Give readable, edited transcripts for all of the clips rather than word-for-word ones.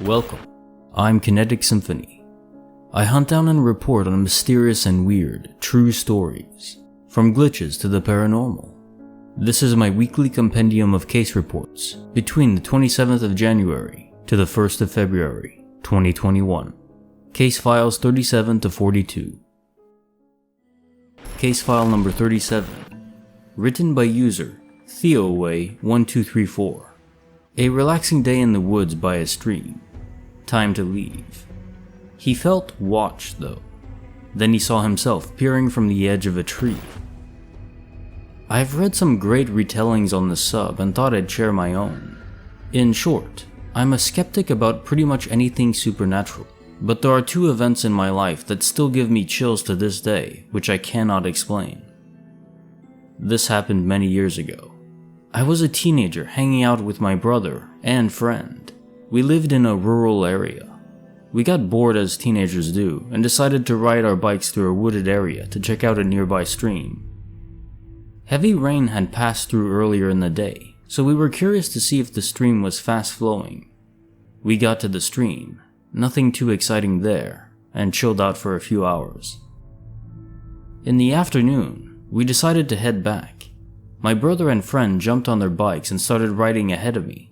Welcome, I'm Kinetic Symphony. I hunt down and report on mysterious and weird, true stories, from glitches to the paranormal. This is my weekly compendium of case reports between the 27th of January to the 1st of February, 2021. Case files 37 to 42. Case file number 37, written by user Theoway1234. A relaxing day in the woods by a stream. Time to leave. He felt watched though. Then he saw himself peering from the edge of a tree. I've read some great retellings on the sub and thought I'd share my own. In short, I'm a skeptic about pretty much anything supernatural, but there are two events in my life that still give me chills to this day, which I cannot explain. This happened many years ago. I was a teenager hanging out with my brother and friend. We lived in a rural area. We got bored as teenagers do and decided to ride our bikes through a wooded area to check out a nearby stream. Heavy rain had passed through earlier in the day, so we were curious to see if the stream was fast flowing. We got to the stream, nothing too exciting there, and chilled out for a few hours. In the afternoon, we decided to head back. My brother and friend jumped on their bikes and started riding ahead of me.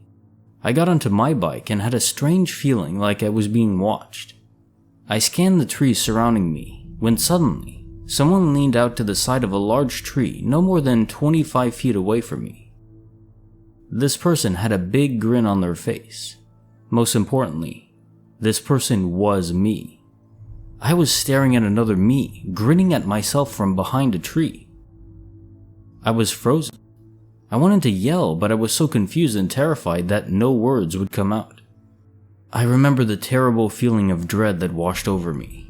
I got onto my bike and had a strange feeling like I was being watched. I scanned the trees surrounding me when suddenly, someone leaned out to the side of a large tree no more than 25 feet away from me. This person had a big grin on their face. Most importantly, this person was me. I was staring at another me, grinning at myself from behind a tree. I was frozen. I wanted to yell, but I was so confused and terrified that no words would come out. I remember the terrible feeling of dread that washed over me.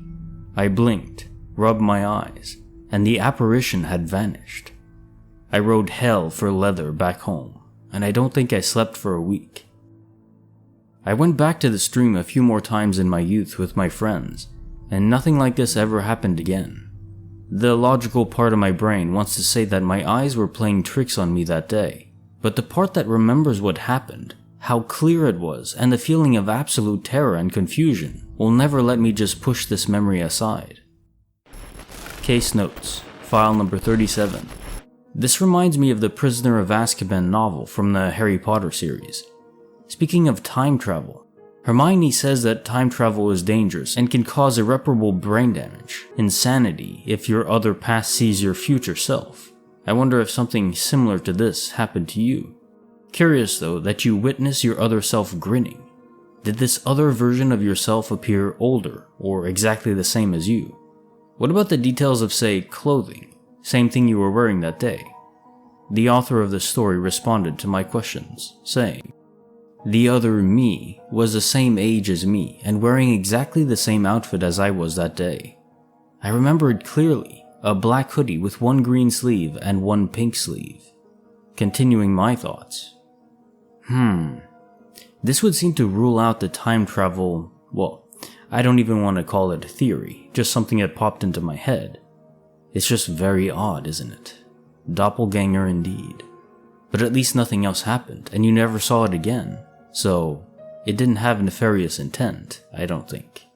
I blinked, rubbed my eyes, and the apparition had vanished. I rode hell for leather back home, and I don't think I slept for a week. I went back to the stream a few more times in my youth with my friends, and nothing like this ever happened again. The logical part of my brain wants to say that my eyes were playing tricks on me that day, but the part that remembers what happened, how clear it was, and the feeling of absolute terror and confusion will never let me just push this memory aside. Case notes, file number 37. This reminds me of the Prisoner of Azkaban novel from the Harry Potter series. Speaking of time travel, Hermione says that time travel is dangerous and can cause irreparable brain damage, insanity, if your other past sees your future self. I wonder if something similar to this happened to you. Curious though that you witness your other self grinning. Did this other version of yourself appear older or exactly the same as you? What about the details of, say, clothing? Same thing you were wearing that day? The author of the story responded to my questions, saying, "The other me was the same age as me and wearing exactly the same outfit as I was that day. I remember it clearly, a black hoodie with one green sleeve and one pink sleeve." Continuing my thoughts. This would seem to rule out the time travel, well, I don't even want to call it a theory, just something that popped into my head. It's just very odd, isn't it? Doppelganger indeed. But at least nothing else happened and you never saw it again. So, it didn't have nefarious intent, I don't think.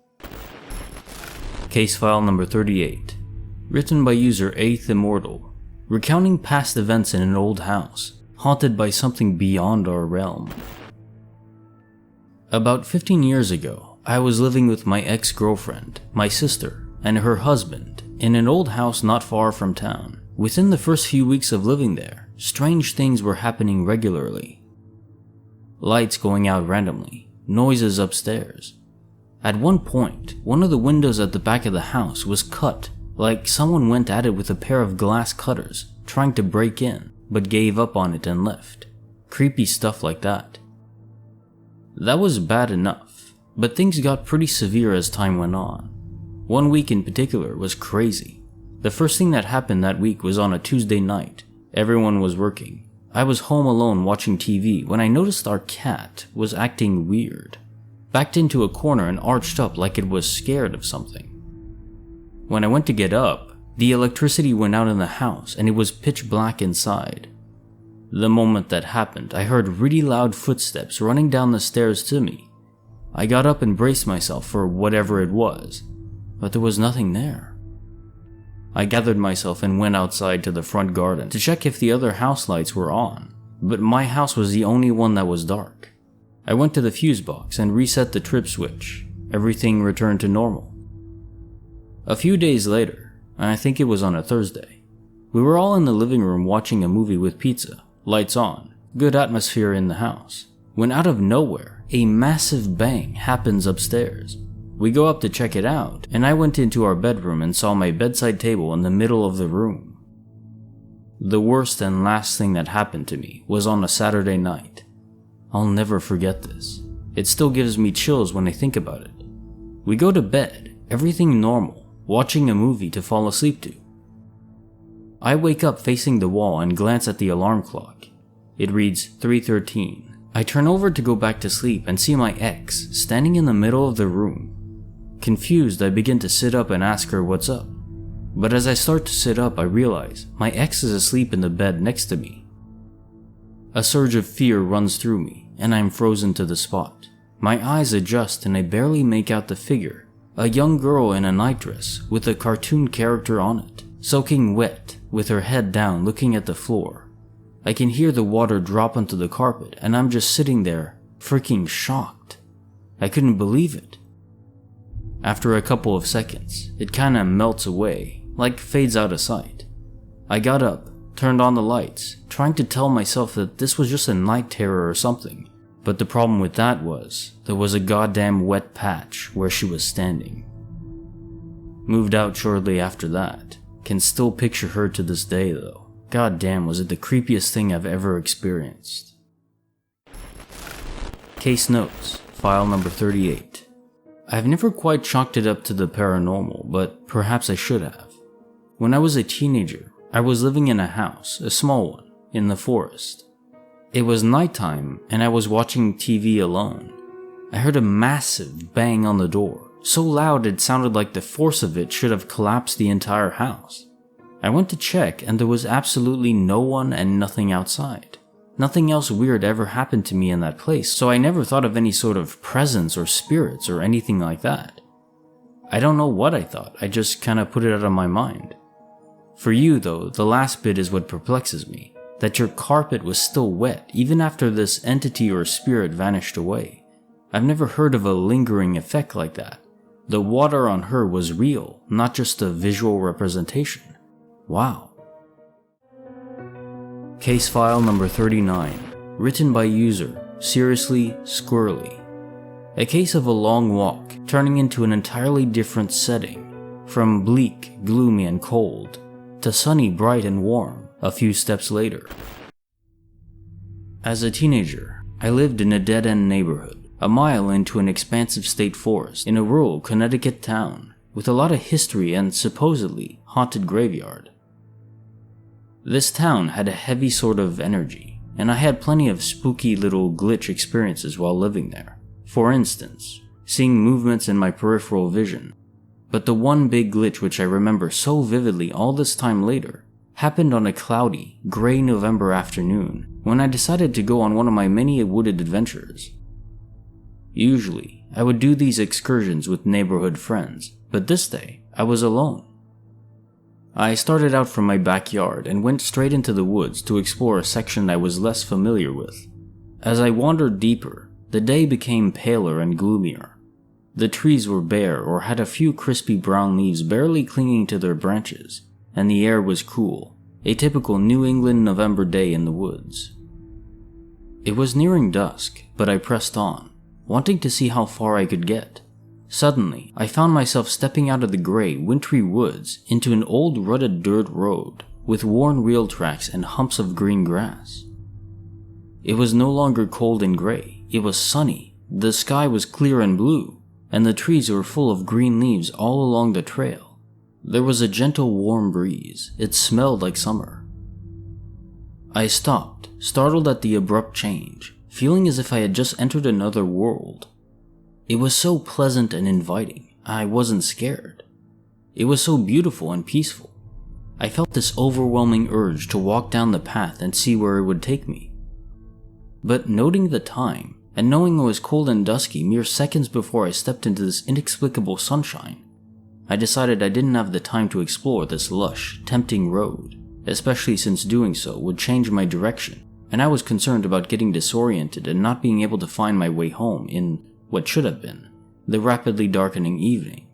Case file number 38, written by user 8th Immortal, recounting past events in an old house, haunted by something beyond our realm. About 15 years ago, I was living with my ex-girlfriend, my sister, and her husband in an old house not far from town. Within the first few weeks of living there, strange things were happening regularly. Lights going out randomly, noises upstairs. At one point, one of the windows at the back of the house was cut, like someone went at it with a pair of glass cutters, trying to break in, but gave up on it and left. Creepy stuff like that. That was bad enough, but things got pretty severe as time went on. One week in particular was crazy. The first thing that happened that week was on a Tuesday night. Everyone was working. I was home alone watching TV when I noticed our cat was acting weird. Backed into a corner and arched up like it was scared of something. When I went to get up, the electricity went out in the house and it was pitch black inside. The moment that happened, I heard really loud footsteps running down the stairs to me. I got up and braced myself for whatever it was, but there was nothing there. I gathered myself and went outside to the front garden to check if the other house lights were on, but my house was the only one that was dark. I went to the fuse box and reset the trip switch. Everything returned to normal. A few days later, I think it was on a Thursday, we were all in the living room watching a movie with pizza, lights on, good atmosphere in the house, when out of nowhere, a massive bang happens upstairs. We go up to check it out, and I went into our bedroom and saw my bedside table in the middle of the room. The worst and last thing that happened to me was on a Saturday night. I'll never forget this. It still gives me chills when I think about it. We go to bed, everything normal, watching a movie to fall asleep to. I wake up facing the wall and glance at the alarm clock. It reads 3:13. I turn over to go back to sleep and see my ex standing in the middle of the room. Confused, I begin to sit up and ask her what's up. But as I start to sit up, I realize my ex is asleep in the bed next to me. A surge of fear runs through me, and I'm frozen to the spot. My eyes adjust and I barely make out the figure, a young girl in a nightdress with a cartoon character on it, soaking wet, with her head down looking at the floor. I can hear the water drop onto the carpet, and I'm just sitting there, freaking shocked. I couldn't believe it. After a couple of seconds, it kinda melts away, like fades out of sight. I got up, turned on the lights, trying to tell myself that this was just a night terror or something, but the problem with that was, there was a goddamn wet patch where she was standing. Moved out shortly after that. Can still picture her to this day though. God damn, was it the creepiest thing I've ever experienced. Case notes, file number 38. I've never quite chalked it up to the paranormal, but perhaps I should have. When I was a teenager, I was living in a house, a small one, in the forest. It was nighttime and I was watching TV alone. I heard a massive bang on the door, so loud it sounded like the force of it should have collapsed the entire house. I went to check and there was absolutely no one and nothing outside. Nothing else weird ever happened to me in that place, so I never thought of any sort of presence or spirits or anything like that. I don't know what I thought, I just kinda put it out of my mind. For you though, the last bit is what perplexes me, that your carpet was still wet even after this entity or spirit vanished away. I've never heard of a lingering effect like that. The water on her was real, not just a visual representation. Wow. Case file number 39, written by user Seriously Squirrely. A case of a long walk turning into an entirely different setting, from bleak, gloomy and cold, to sunny, bright and warm a few steps later. As a teenager, I lived in a dead-end neighborhood, a mile into an expansive state forest in a rural Connecticut town, with a lot of history and supposedly haunted graveyard. This town had a heavy sort of energy, and I had plenty of spooky little glitch experiences while living there. For instance, seeing movements in my peripheral vision. But the one big glitch which I remember so vividly all this time later happened on a cloudy, gray November afternoon when I decided to go on one of my many wooded adventures. Usually, I would do these excursions with neighborhood friends, but this day, I was alone. I started out from my backyard and went straight into the woods to explore a section I was less familiar with. As I wandered deeper, the day became paler and gloomier. The trees were bare or had a few crispy brown leaves barely clinging to their branches, and the air was cool, a typical New England November day in the woods. It was nearing dusk, but I pressed on, wanting to see how far I could get. Suddenly, I found myself stepping out of the gray, wintry woods into an old rutted dirt road with worn wheel tracks and humps of green grass. It was no longer cold and gray, it was sunny, the sky was clear and blue, and the trees were full of green leaves all along the trail. There was a gentle warm breeze, it smelled like summer. I stopped, startled at the abrupt change, feeling as if I had just entered another world. It was so pleasant and inviting, I wasn't scared. It was so beautiful and peaceful. I felt this overwhelming urge to walk down the path and see where it would take me. But noting the time, and knowing it was cold and dusky mere seconds before I stepped into this inexplicable sunshine, I decided I didn't have the time to explore this lush, tempting road, especially since doing so would change my direction, and I was concerned about getting disoriented and not being able to find my way home in what should have been the rapidly darkening evening.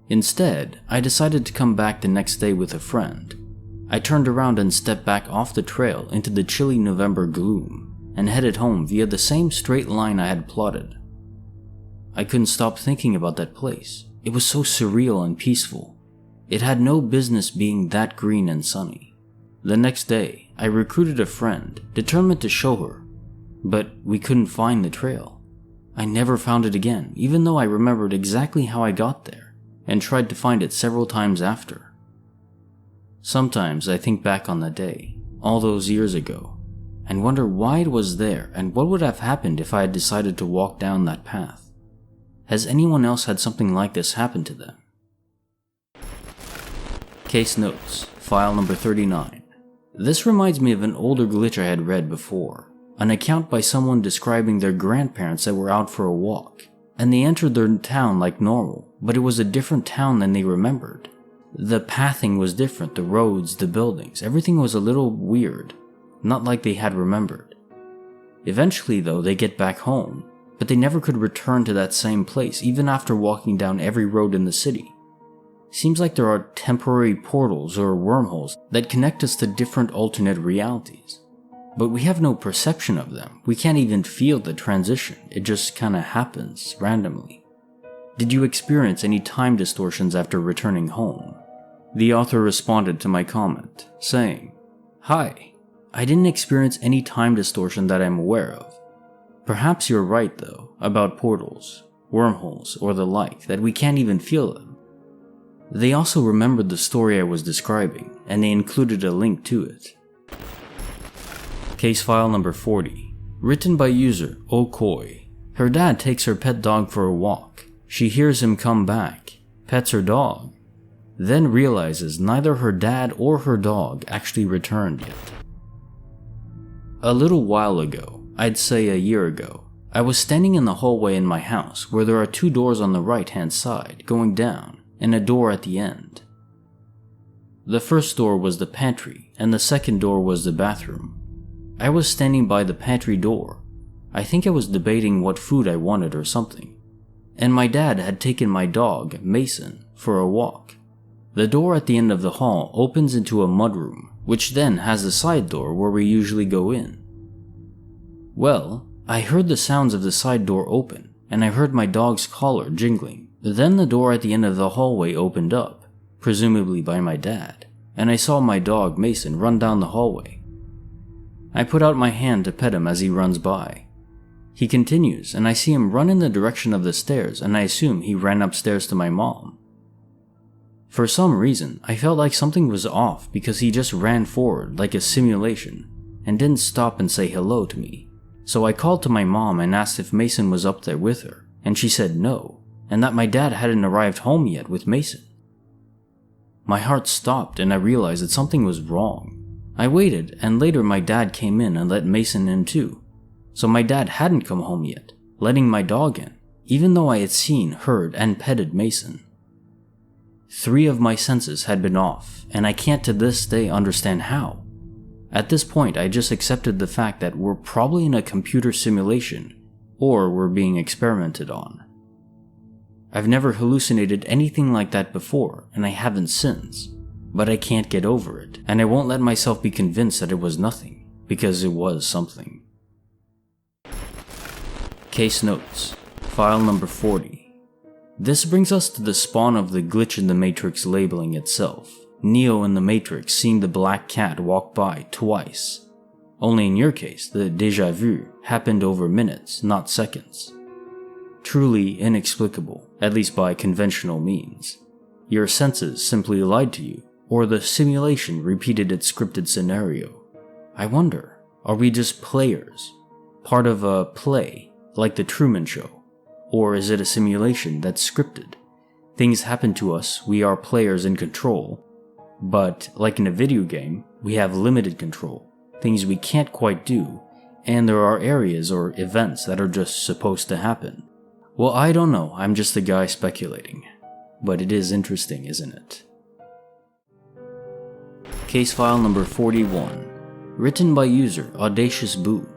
Instead, I decided to come back the next day with a friend. I turned around and stepped back off the trail into the chilly November gloom and headed home via the same straight line I had plotted. I couldn't stop thinking about that place. It was so surreal and peaceful. It had no business being that green and sunny. The next day, I recruited a friend, determined to show her, but we couldn't find the trail. I never found it again, even though I remembered exactly how I got there, and tried to find it several times after. Sometimes I think back on that day, all those years ago, and wonder why it was there and what would have happened if I had decided to walk down that path. Has anyone else had something like this happen to them? Case Notes, File Number 39. This reminds me of an older glitch I had read before, an account by someone describing their grandparents that were out for a walk, and they entered their town like normal, but it was a different town than they remembered. The pathing was different, the roads, the buildings, everything was a little weird, not like they had remembered. Eventually though, they get back home, but they never could return to that same place even after walking down every road in the city. Seems like there are temporary portals or wormholes that connect us to different alternate realities. But we have no perception of them. We can't even feel the transition. It just kinda happens randomly. Did you experience any time distortions after returning home? The author responded to my comment, saying, "Hi, I didn't experience any time distortion that I'm aware of. Perhaps you're right though, about portals, wormholes, or the like, that we can't even feel them." They also remembered the story I was describing, and they included a link to it. Case File Number 40. Written by user Okoi. Her dad takes her pet dog for a walk. She hears him come back, pets her dog, then realizes neither her dad or her dog actually returned yet. A little while ago, I'd say a year ago, I was standing in the hallway in my house where there are two doors on the right-hand side going down and a door at the end. The first door was the pantry and the second door was the bathroom. I was standing by the pantry door. I think I was debating what food I wanted or something. And my dad had taken my dog, Mason, for a walk. The door at the end of the hall opens into a mudroom, which then has a side door where we usually go in. Well, I heard the sounds of the side door open, and I heard my dog's collar jingling. Then the door at the end of the hallway opened up, presumably by my dad, and I saw my dog, Mason, run down the hallway. I put out my hand to pet him as he runs by. He continues, and I see him run in the direction of the stairs, and I assume he ran upstairs to my mom. For some reason, I felt like something was off because he just ran forward like a simulation and didn't stop and say hello to me. So I called to my mom and asked if Mason was up there with her, and she said no, and that my dad hadn't arrived home yet with Mason. My heart stopped and I realized that something was wrong. I waited, and later my dad came in and let Mason in too. So my dad hadn't come home yet, letting my dog in, even though I had seen, heard, and petted Mason. 3 of my senses had been off, and I can't to this day understand how. At this point, I just accepted the fact that we're probably in a computer simulation, or we're being experimented on. I've never hallucinated anything like that before, and I haven't since. But I can't get over it, and I won't let myself be convinced that it was nothing, because it was something. Case Notes, File Number 40. This brings us to the spawn of the glitch in the Matrix labeling itself. Neo in the Matrix seeing the black cat walk by twice. Only in your case, the déjà vu happened over minutes, not seconds. Truly inexplicable, at least by conventional means. Your senses simply lied to you, or the simulation repeated its scripted scenario. I wonder, are we just players? Part of a play, like the Truman Show? Or is it a simulation that's scripted? Things happen to us, we are players in control, but like in a video game, we have limited control, things we can't quite do, and there are areas or events that are just supposed to happen. Well, I don't know, I'm just a guy speculating. But it is interesting, isn't it? Case file number 41, written by user Audacious Boo.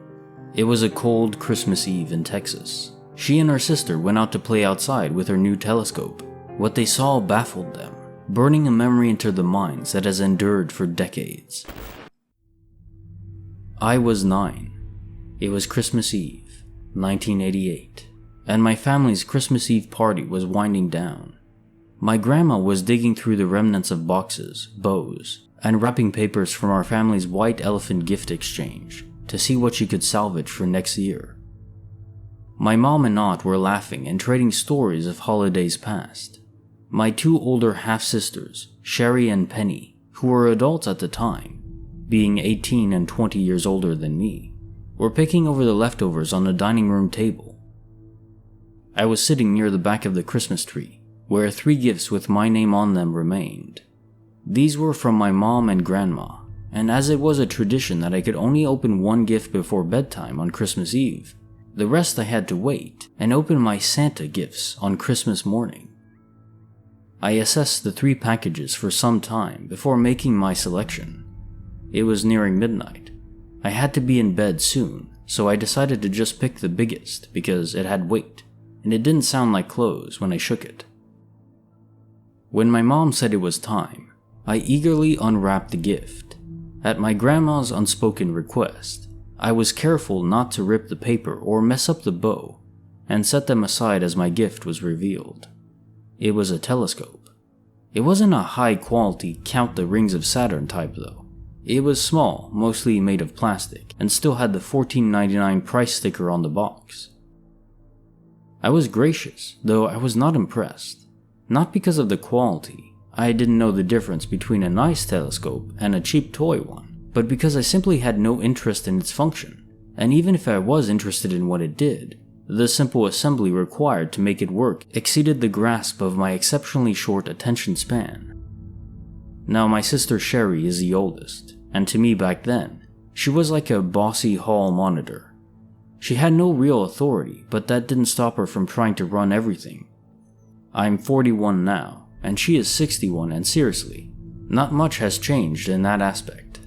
It was a cold Christmas Eve in Texas. She and her sister went out to play outside with her new telescope. What they saw baffled them, burning a memory into their minds that has endured for decades. I was 9. It was Christmas Eve, 1988, and my family's Christmas Eve party was winding down. My grandma was digging through the remnants of boxes, bows, and wrapping papers from our family's white elephant gift exchange to see what she could salvage for next year. My mom and aunt were laughing and trading stories of holidays past. My 2 older half-sisters, Sherry and Penny, who were adults at the time, being 18 and 20 years older than me, were picking over the leftovers on the dining room table. I was sitting near the back of the Christmas tree, where 3 gifts with my name on them remained. These were from my mom and grandma, and as it was a tradition that I could only open 1 gift before bedtime on Christmas Eve, the rest I had to wait and open my Santa gifts on Christmas morning. I assessed the 3 packages for some time before making my selection. It was nearing midnight. I had to be in bed soon, so I decided to just pick the biggest because it had weight, and it didn't sound like clothes when I shook it. When my mom said it was time, I eagerly unwrapped the gift. At my grandma's unspoken request, I was careful not to rip the paper or mess up the bow, and set them aside as my gift was revealed. It was a telescope. It wasn't a high-quality count the rings of Saturn type though. It was small, mostly made of plastic, and still had the $14.99 price sticker on the box. I was gracious, though I was not impressed. Not because of the quality. I didn't know the difference between a nice telescope and a cheap toy one, but because I simply had no interest in its function, and even if I was interested in what it did, the simple assembly required to make it work exceeded the grasp of my exceptionally short attention span. Now my sister Sherry is the oldest, and to me back then, she was like a bossy hall monitor. She had no real authority, but that didn't stop her from trying to run everything. I'm 41 now, and she is 61, and seriously, not much has changed in that aspect.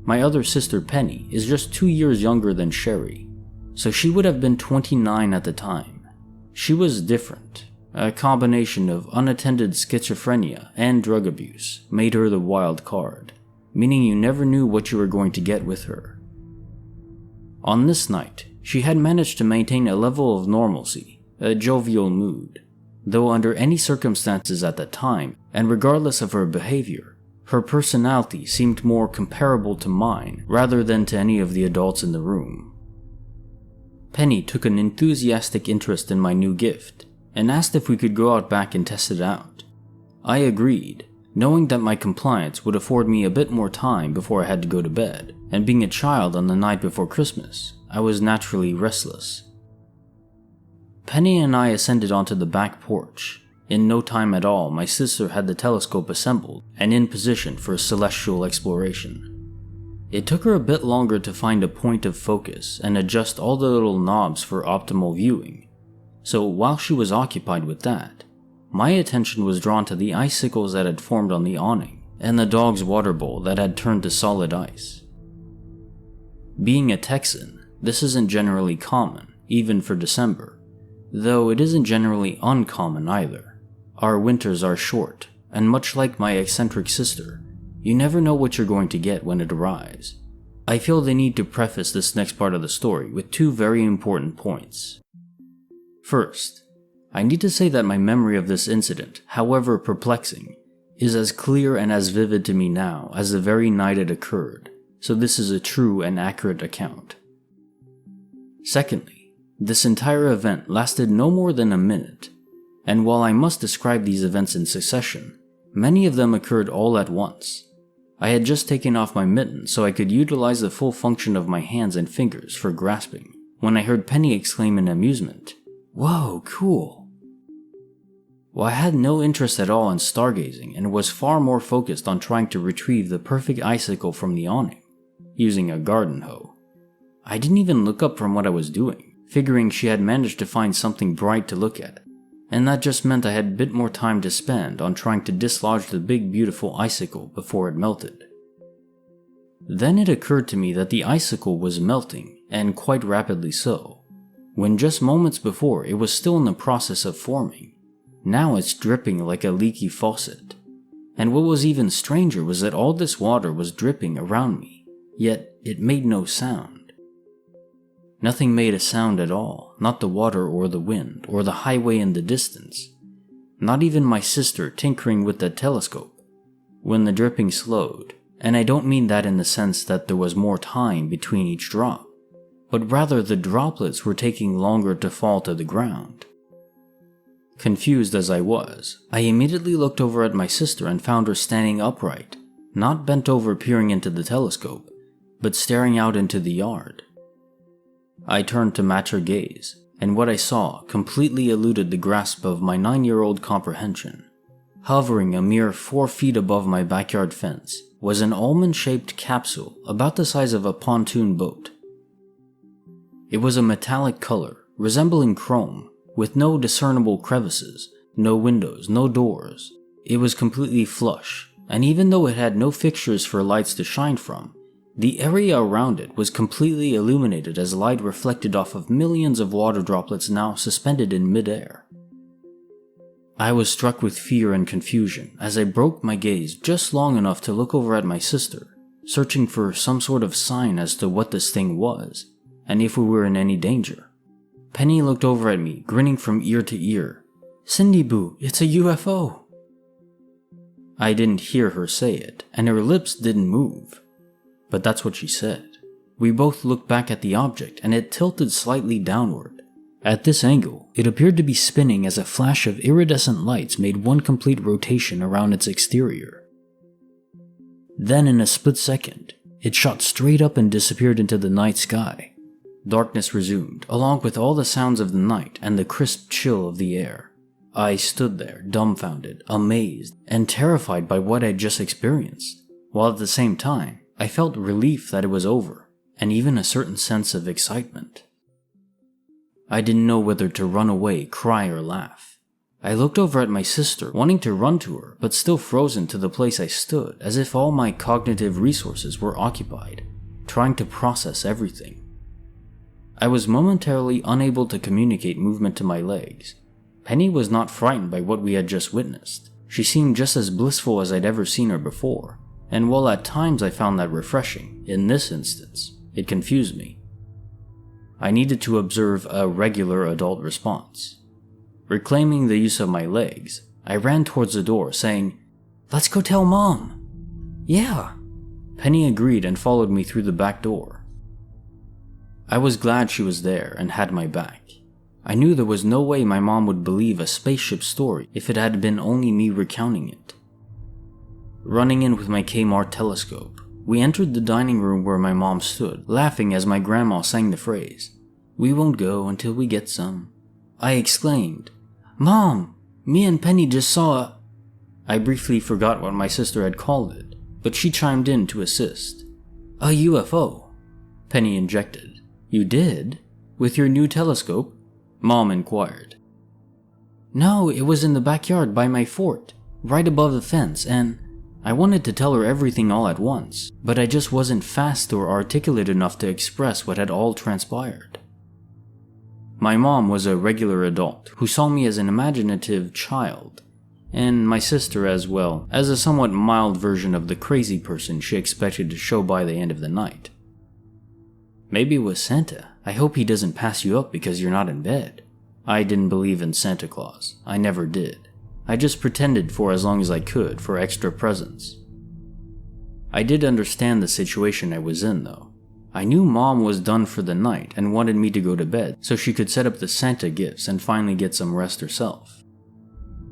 My other sister Penny is just 2 years younger than Sherry, so she would have been 29 at the time. She was different. A combination of unattended schizophrenia and drug abuse made her the wild card, meaning you never knew what you were going to get with her. On this night, she had managed to maintain a level of normalcy, a jovial mood, though under any circumstances at the time, and regardless of her behavior, her personality seemed more comparable to mine rather than to any of the adults in the room. Penny took an enthusiastic interest in my new gift, and asked if we could go out back and test it out. I agreed, knowing that my compliance would afford me a bit more time before I had to go to bed, and being a child on the night before Christmas, I was naturally restless. Penny and I ascended onto the back porch. In no time at all, my sister had the telescope assembled and in position for celestial exploration. It took her a bit longer to find a point of focus and adjust all the little knobs for optimal viewing, so while she was occupied with that, my attention was drawn to the icicles that had formed on the awning and the dog's water bowl that had turned to solid ice. Being a Texan, this isn't generally common, even for December. Though it isn't generally uncommon either. Our winters are short, and much like my eccentric sister, you never know what you're going to get when it arrives. I feel the need to preface this next part of the story with 2 very important points. First, I need to say that my memory of this incident, however perplexing, is as clear and as vivid to me now as the very night it occurred, so this is a true and accurate account. Secondly, this entire event lasted no more than a minute, and while I must describe these events in succession, many of them occurred all at once. I had just taken off my mitten so I could utilize the full function of my hands and fingers for grasping, when I heard Penny exclaim in amusement, "Whoa, cool." Well, I had no interest at all in stargazing and was far more focused on trying to retrieve the perfect icicle from the awning, using a garden hoe. I didn't even look up from what I was doing, figuring she had managed to find something bright to look at, and that just meant I had a bit more time to spend on trying to dislodge the big beautiful icicle before it melted. Then it occurred to me that the icicle was melting, and quite rapidly so, when just moments before it was still in the process of forming. Now it's dripping like a leaky faucet. And what was even stranger was that all this water was dripping around me, yet it made no sound. Nothing made a sound at all, not the water or the wind or the highway in the distance, not even my sister tinkering with the telescope. When the dripping slowed, and I don't mean that in the sense that there was more time between each drop, but rather the droplets were taking longer to fall to the ground. Confused as I was, I immediately looked over at my sister and found her standing upright, not bent over peering into the telescope, but staring out into the yard. I turned to match her gaze, and what I saw completely eluded the grasp of my 9-year-old comprehension. Hovering a mere 4 feet above my backyard fence was an almond-shaped capsule about the size of a pontoon boat. It was a metallic color, resembling chrome, with no discernible crevices, no windows, no doors. It was completely flush, and even though it had no fixtures for lights to shine from, the area around it was completely illuminated as light reflected off of millions of water droplets now suspended in midair. I was struck with fear and confusion as I broke my gaze just long enough to look over at my sister, searching for some sort of sign as to what this thing was, and if we were in any danger. Penny looked over at me, grinning from ear to ear. "Cindy Boo, it's a UFO!" I didn't hear her say it, and her lips didn't move. But that's what she said. We both looked back at the object, and it tilted slightly downward. At this angle, it appeared to be spinning as a flash of iridescent lights made one complete rotation around its exterior. Then in a split second, it shot straight up and disappeared into the night sky. Darkness resumed, along with all the sounds of the night and the crisp chill of the air. I stood there, dumbfounded, amazed, and terrified by what I'd just experienced, while at the same time, I felt relief that it was over, and even a certain sense of excitement. I didn't know whether to run away, cry, or laugh. I looked over at my sister, wanting to run to her, but still frozen to the place I stood, as if all my cognitive resources were occupied, trying to process everything. I was momentarily unable to communicate movement to my legs. Penny was not frightened by what we had just witnessed. She seemed just as blissful as I'd ever seen her before, and while at times I found that refreshing, in this instance, it confused me. I needed to observe a regular adult response. Reclaiming the use of my legs, I ran towards the door, saying, "Let's go tell Mom." "Yeah." Penny agreed and followed me through the back door. I was glad she was there and had my back. I knew there was no way my mom would believe a spaceship story if it had been only me recounting it. Running in with my Kmart telescope, we entered the dining room where my mom stood, laughing as my grandma sang the phrase, "We won't go until we get some." I exclaimed, "Mom, me and Penny just saw a..." I briefly forgot what my sister had called it, but she chimed in to assist. "A UFO," Penny injected. "You did? With your new telescope?" Mom inquired. "No, it was in the backyard by my fort, right above the fence, and I wanted to tell her everything all at once, but I just wasn't fast or articulate enough to express what had all transpired." My mom was a regular adult who saw me as an imaginative child, and my sister as well as a somewhat mild version of the crazy person she expected to show by the end of the night. "Maybe it was Santa. I hope he doesn't pass you up because you're not in bed." I didn't believe in Santa Claus. I never did. I just pretended for as long as I could for extra presents. I did understand the situation I was in, though. I knew Mom was done for the night and wanted me to go to bed so she could set up the Santa gifts and finally get some rest herself.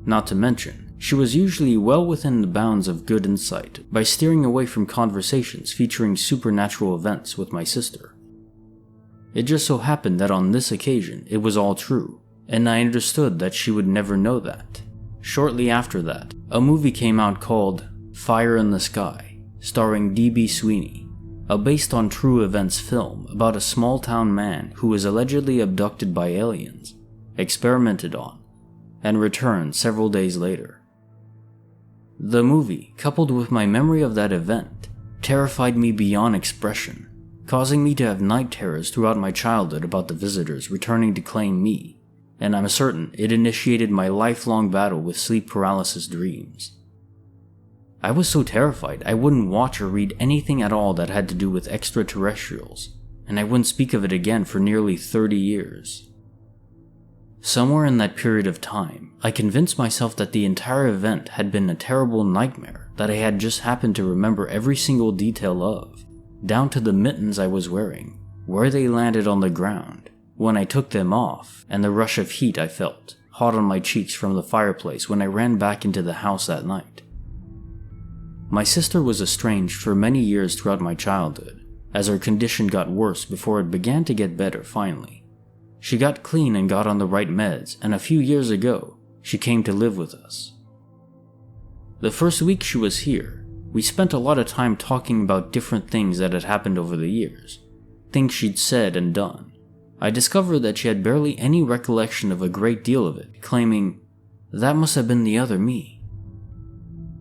Not to mention, she was usually well within the bounds of good insight by steering away from conversations featuring supernatural events with my sister. It just so happened that on this occasion it was all true, and I understood that she would never know that. Shortly after that, a movie came out called Fire in the Sky, starring D.B. Sweeney, a based on true events film about a small town man who was allegedly abducted by aliens, experimented on, and returned several days later. The movie, coupled with my memory of that event, terrified me beyond expression, causing me to have night terrors throughout my childhood about the visitors returning to claim me, and I'm certain it initiated my lifelong battle with sleep paralysis dreams. I was so terrified I wouldn't watch or read anything at all that had to do with extraterrestrials, and I wouldn't speak of it again for nearly 30 years. Somewhere in that period of time, I convinced myself that the entire event had been a terrible nightmare that I had just happened to remember every single detail of, down to the mittens I was wearing, where they landed on the ground, when I took them off, and the rush of heat I felt, hot on my cheeks from the fireplace when I ran back into the house that night. My sister was estranged for many years throughout my childhood, as her condition got worse before it began to get better finally. She got clean and got on the right meds, and a few years ago, she came to live with us. The first week she was here, we spent a lot of time talking about different things that had happened over the years, things she'd said and done. I discovered that she had barely any recollection of a great deal of it, claiming, "That must have been the other me."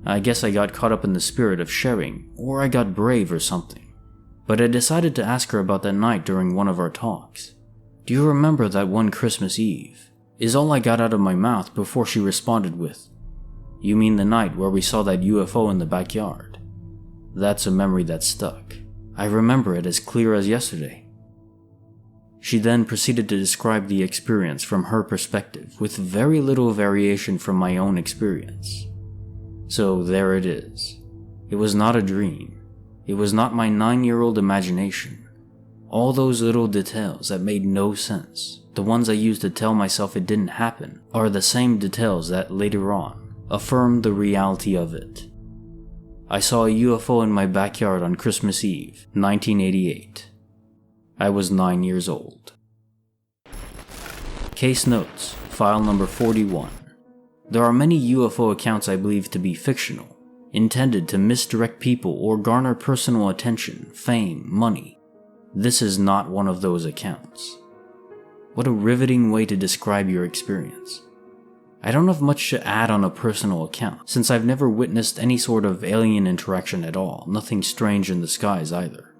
I guess I got caught up in the spirit of sharing, or I got brave or something, but I decided to ask her about that night during one of our talks. "Do you remember that one Christmas Eve?" is all I got out of my mouth before she responded with, "You mean the night where we saw that UFO in the backyard?" That's a memory that stuck. I remember it as clear as yesterday. She then proceeded to describe the experience from her perspective with very little variation from my own experience. So there it is. It was not a dream. It was not my 9-year-old imagination. All those little details that made no sense, the ones I used to tell myself it didn't happen, are the same details that later on affirmed the reality of it. I saw a UFO in my backyard on Christmas Eve, 1988. I was 9 years old. Case notes, file number 41. There are many UFO accounts I believe to be fictional, intended to misdirect people or garner personal attention, fame, money. This is not one of those accounts. What a riveting way to describe your experience. I don't have much to add on a personal account, since I've never witnessed any sort of alien interaction at all, nothing strange in the skies either.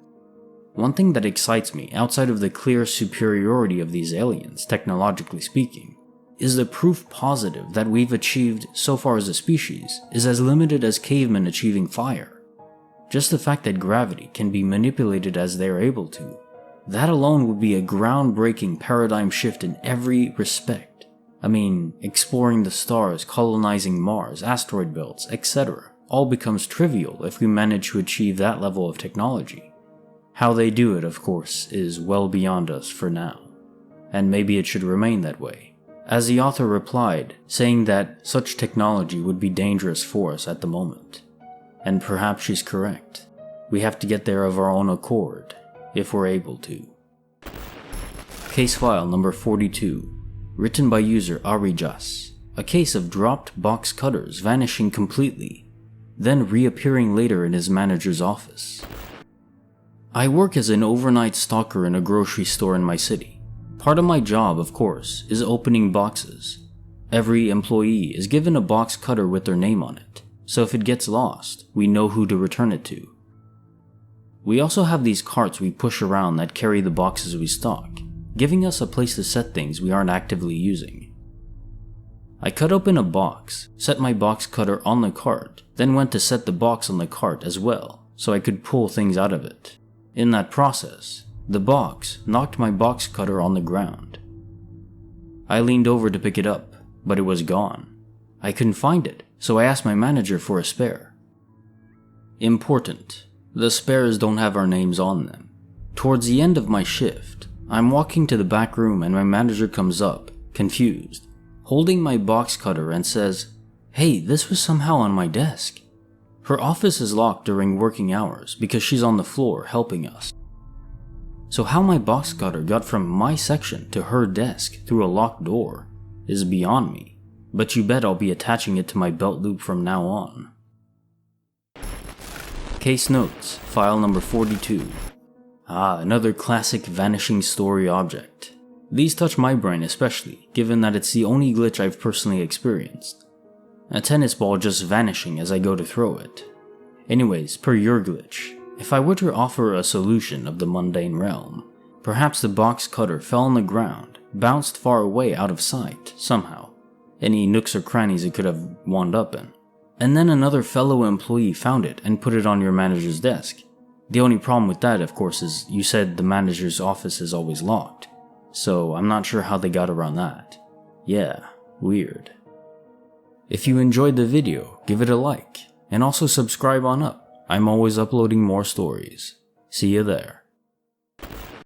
One thing that excites me, outside of the clear superiority of these aliens, technologically speaking, is the proof positive that we've achieved so far as a species is as limited as cavemen achieving fire. Just the fact that gravity can be manipulated as they are able to, that alone would be a groundbreaking paradigm shift in every respect. I mean, exploring the stars, colonizing Mars, asteroid belts, etc. all becomes trivial if we manage to achieve that level of technology. How they do it, of course, is well beyond us for now, and maybe it should remain that way. As the author replied, saying that such technology would be dangerous for us at the moment. And perhaps she's correct. We have to get there of our own accord, if we're able to. Case file number 42, written by user Arijas. A case of dropped box cutters vanishing completely, then reappearing later in his manager's office. I work as an overnight stalker in a grocery store in my city. Part of my job, of course, is opening boxes. Every employee is given a box cutter with their name on it, so if it gets lost, we know who to return it to. We also have these carts we push around that carry the boxes we stock, giving us a place to set things we aren't actively using. I cut open a box, set my box cutter on the cart, then went to set the box on the cart as well, so I could pull things out of it. In that process, the box knocked my box cutter on the ground. I leaned over to pick it up, but it was gone. I couldn't find it, so I asked my manager for a spare. Important, the spares don't have our names on them. Towards the end of my shift, I'm walking to the back room and my manager comes up, confused, holding my box cutter and says, "Hey, this was somehow on my desk." Her office is locked during working hours because she's on the floor helping us. So how my box cutter got from my section to her desk through a locked door is beyond me, but you bet I'll be attaching it to my belt loop from now on. Case notes, file number 42. Another classic vanishing story object. These touch my brain especially, given that it's the only glitch I've personally experienced. A tennis ball just vanishing as I go to throw it. Anyways, per your glitch, if I were to offer a solution of the mundane realm, perhaps the box cutter fell on the ground, bounced far away out of sight, somehow. Any nooks or crannies it could have wound up in. And then another fellow employee found it and put it on your manager's desk. The only problem with that, of course, is you said the manager's office is always locked. So I'm not sure how they got around that. Yeah, weird. If you enjoyed the video, give it a like, and also subscribe on up. I'm always uploading more stories. See you there.